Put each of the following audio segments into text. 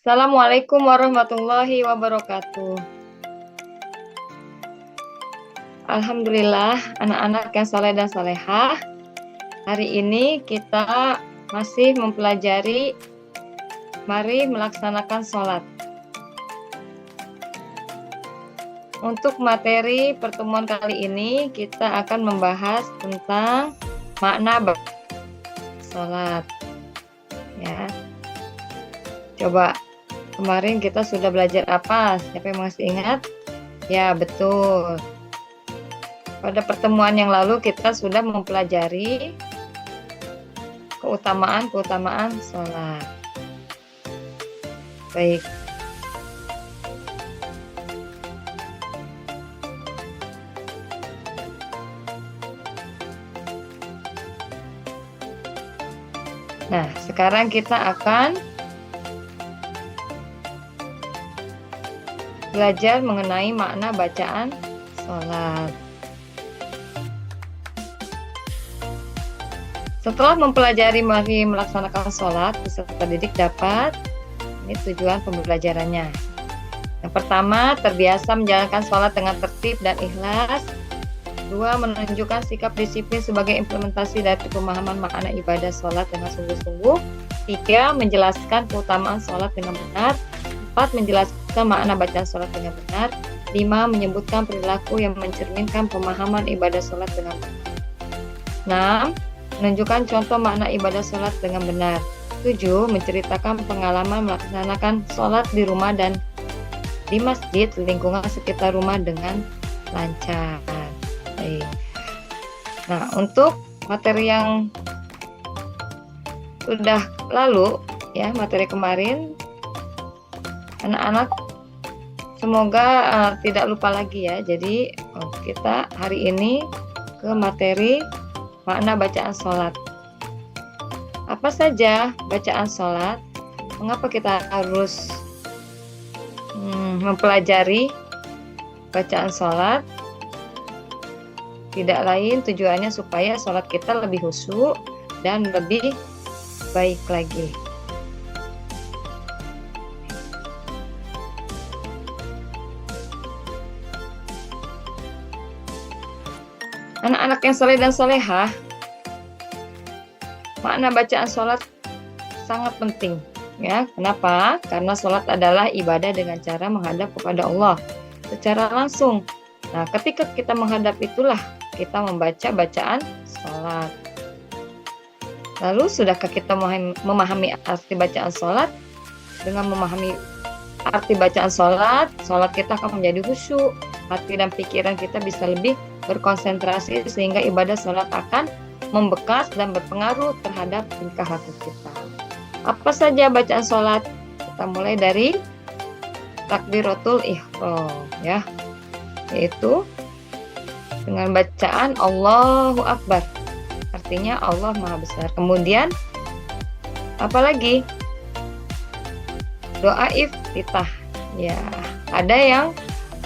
Assalamualaikum warahmatullahi wabarakatuh. Alhamdulillah, anak-anak yang saleh dan salehah. Hari ini kita masih mempelajari mari melaksanakan sholat. Untuk materi pertemuan kali ini kita akan membahas tentang makna sholat. Ya, coba kemarin kita sudah belajar apa? Siapa yang masih ingat? Ya, betul. Pada pertemuan yang lalu kita sudah mempelajari keutamaan sholat. Baik. Nah, sekarang kita akan belajar mengenai makna bacaan sholat. Setelah mempelajari mari melaksanakan sholat, peserta didik dapat, ini tujuan pembelajarannya. Yang pertama, terbiasa menjalankan sholat dengan tertib dan ikhlas. 2. Menunjukkan sikap disiplin sebagai implementasi dari pemahaman makna ibadah sholat dengan sungguh-sungguh. 3. Menjelaskan keutamaan sholat dengan benar. 4. Menjelaskan makna bacaan sholat dengan benar. 5. Menyebutkan perilaku yang mencerminkan pemahaman ibadah sholat dengan benar. 6. Menunjukkan contoh makna ibadah sholat dengan benar. 7. Menceritakan pengalaman melaksanakan sholat di rumah dan di masjid lingkungan sekitar rumah dengan lancar. Baik. Nah, untuk materi yang sudah lalu, ya materi kemarin, anak-anak semoga tidak lupa lagi ya. Jadi kita hari ini ke materi makna bacaan sholat. Apa saja bacaan sholat? Mengapa kita harus mempelajari bacaan sholat? Tidak lain tujuannya supaya sholat kita lebih khusyuk dan lebih baik lagi. Anak-anak yang saleh dan salehah, makna bacaan sholat sangat penting. Ya, kenapa? Karena sholat adalah ibadah dengan cara menghadap kepada Allah secara langsung. Nah, ketika kita menghadap itulah kita membaca bacaan sholat. Lalu, sudahkah kita memahami arti bacaan sholat? Dengan memahami arti bacaan sholat, sholat kita akan menjadi khusyuk. Hati dan pikiran kita bisa lebih berkonsentrasi sehingga ibadah sholat akan membekas dan berpengaruh terhadap tingkah laku kita. Apa saja bacaan sholat? Kita mulai dari takbiratul ihram, ya, yaitu dengan bacaan Allahu Akbar, artinya Allah Maha Besar. Kemudian apalagi doa iftitah, ya, ada yang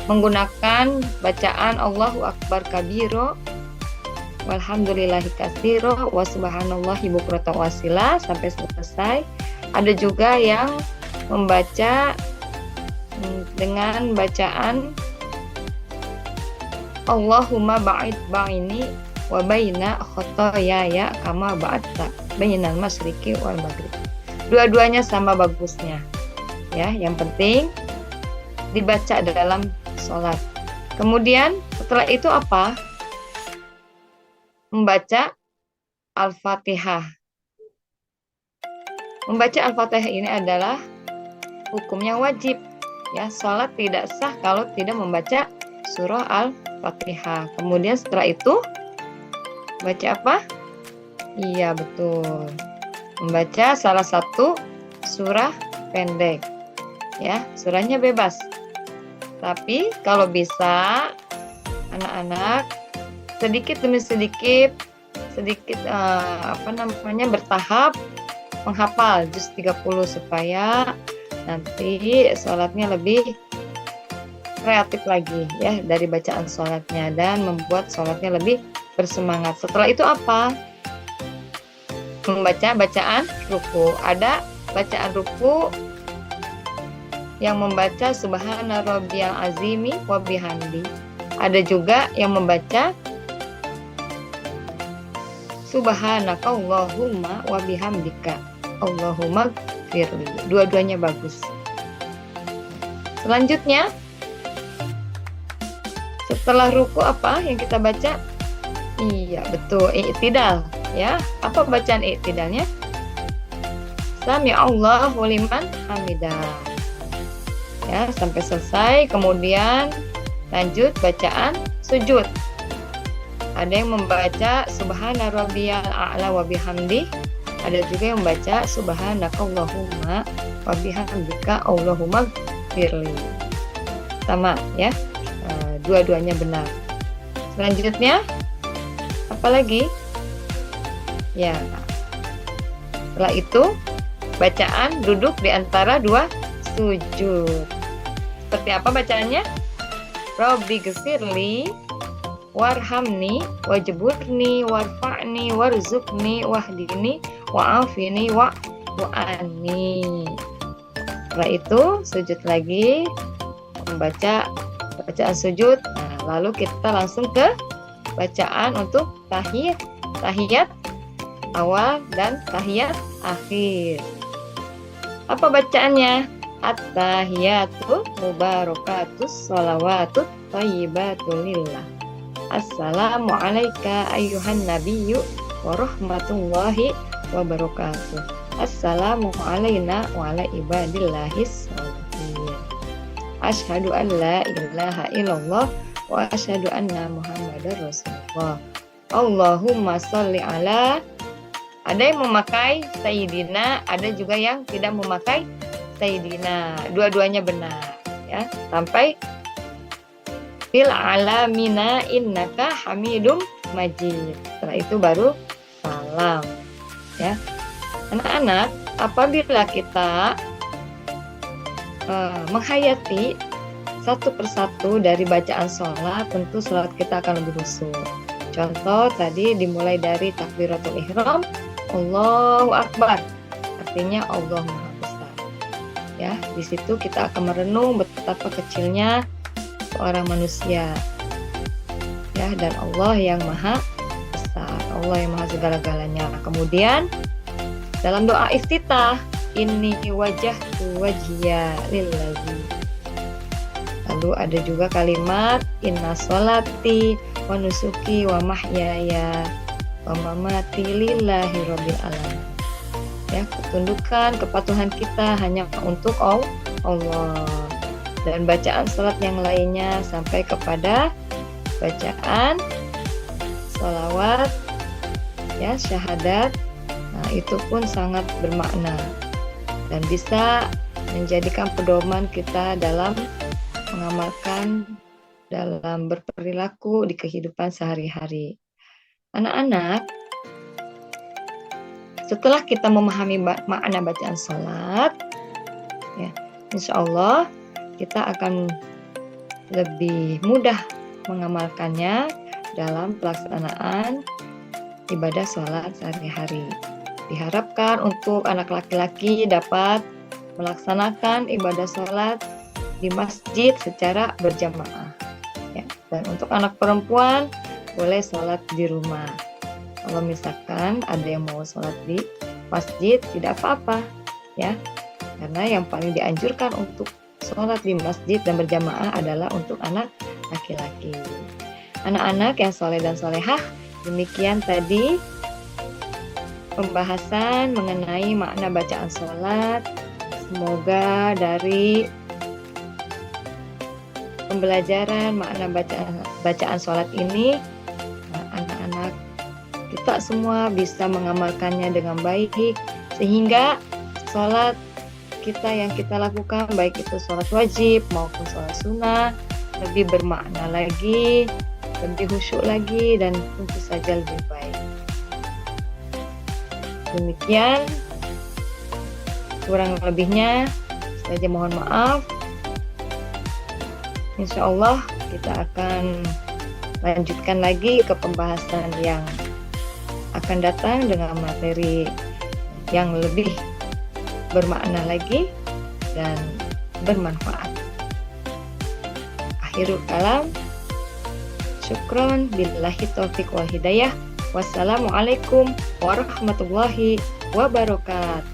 menggunakan bacaan Allahu Akbar kabiro walhamdulillahi katsiro wa subhanallahi bukratan wasila sampai selesai. Ada juga yang membaca dengan bacaan Allahumma ba'id ba'ini wa baina khotoyaya kama ba'adta bainal masyriqi wal maghrib. Dua-duanya sama bagusnya. Ya, yang penting dibaca dalam sholat. Kemudian setelah itu apa? Membaca Al-Fatihah. Membaca Al-Fatihah ini adalah hukumnya wajib. Ya, sholat tidak sah kalau tidak membaca surah Al-Fatihah. Kemudian setelah itu baca apa? Iya, betul. Membaca salah satu surah pendek. Ya, surahnya bebas. Tapi kalau bisa anak-anak sedikit demi sedikit bertahap menghafal juz 30 supaya nanti sholatnya lebih kreatif lagi ya dari bacaan sholatnya dan membuat sholatnya lebih bersemangat. Setelah itu apa? Membaca bacaan ruku. Ada bacaan ruku yang membaca Subhana Rabbiyal Azimi wa bihamdi. Ada juga yang membaca Subhanaka Allahumma wa bihamdika Allahumma firli. Dua-duanya bagus. Selanjutnya, setelah ruku apa yang kita baca? Iya, betul, i'tidal ya. Apa bacaan i'tidalnya? Sami Allahu liman hamidah. Ya, sampai selesai, kemudian lanjut bacaan sujud. Ada yang membaca Subhana Rabbiyal A'la wa bihamdi. Ada juga yang membaca Subhanakallahumma wa bihamdika Allahumma firli. Sama ya, dua-duanya benar. Selanjutnya apa lagi? Ya, setelah itu bacaan duduk di antara dua sujud. Seperti apa bacaannya? Rabbi ghfirli warhamni wajburni warfa'ni warzuqni wahdini wa'afini wa'ani. Setelah itu sujud lagi, membaca bacaan sujud. Nah, lalu kita langsung ke bacaan untuk tahiyat awal dan tahiyat akhir. Apa bacaannya? At-tahiyatu mubarakatus sholawatut thayyibatu lillah. Assalamu alayka ayyuhan nabiyyu wa rahmatullahi wa barakatuh. Assalamu alayna wa ala ibadillahis sholihin. Asyhadu an la ilaha illallah wa asyhadu anna Muhammadar Rasulullah. Allahumma sholli ala. Ada yang memakai Sayyidina, ada juga yang tidak memakai Sayyidina. Dua-duanya benar ya. Sampai fil alamina innaka hamidum majid. Setelah itu baru salam ya. Anak-anak, apabila kita menghayati satu persatu dari bacaan sholat, tentu sholat kita akan lebih khusyuk. Contoh tadi dimulai dari takbiratul ihram, Allahu Akbar, artinya Allah Maha Besar. Ya, di situ kita akan merenung betapa kecilnya seorang manusia. Ya, dan Allah yang Maha Besar, Allah yang Maha segala-galanya. Kemudian dalam doa iftitah, inni wajjahtu wajhiya lillazi. Lalu ada juga kalimat inna sholati wa nusuki wa mahyaya wa mamati lillahi rabbil alamin. Ya, ketundukan, kepatuhan kita hanya untuk Allah. Dan bacaan salat yang lainnya sampai kepada bacaan sholawat ya, syahadat. Nah, itu pun sangat bermakna dan bisa menjadikan pedoman kita dalam mengamalkan, dalam berperilaku di kehidupan sehari-hari. Anak-anak, setelah kita memahami makna bacaan sholat, ya, insya Allah kita akan lebih mudah mengamalkannya dalam pelaksanaan ibadah sholat sehari-hari. Diharapkan untuk anak laki-laki dapat melaksanakan ibadah sholat di masjid secara berjamaah. Ya. Dan untuk anak perempuan boleh sholat di rumah. Kalau misalkan ada yang mau sholat di masjid, tidak apa-apa, ya. Karena yang paling dianjurkan untuk sholat di masjid dan berjamaah adalah untuk anak laki-laki. Anak-anak yang soleh dan solehah, demikian tadi pembahasan mengenai makna bacaan sholat. Semoga dari pembelajaran makna bacaan sholat ini, anak-anak kita semua bisa mengamalkannya dengan baik, sehingga sholat kita yang kita lakukan, baik itu sholat wajib maupun sholat sunnah, lebih bermakna lagi, lebih khusyuk lagi, dan tentu saja lebih baik. Demikian, kurang lebihnya saja mohon maaf. Insya Allah kita akan lanjutkan lagi ke pembahasan yang akan datang dengan materi yang lebih bermakna lagi, dan bermanfaat. Akhirul kalam. Syukron billahi taufiq wal hidayah. Wassalamualaikum warahmatullahi wabarakatuh.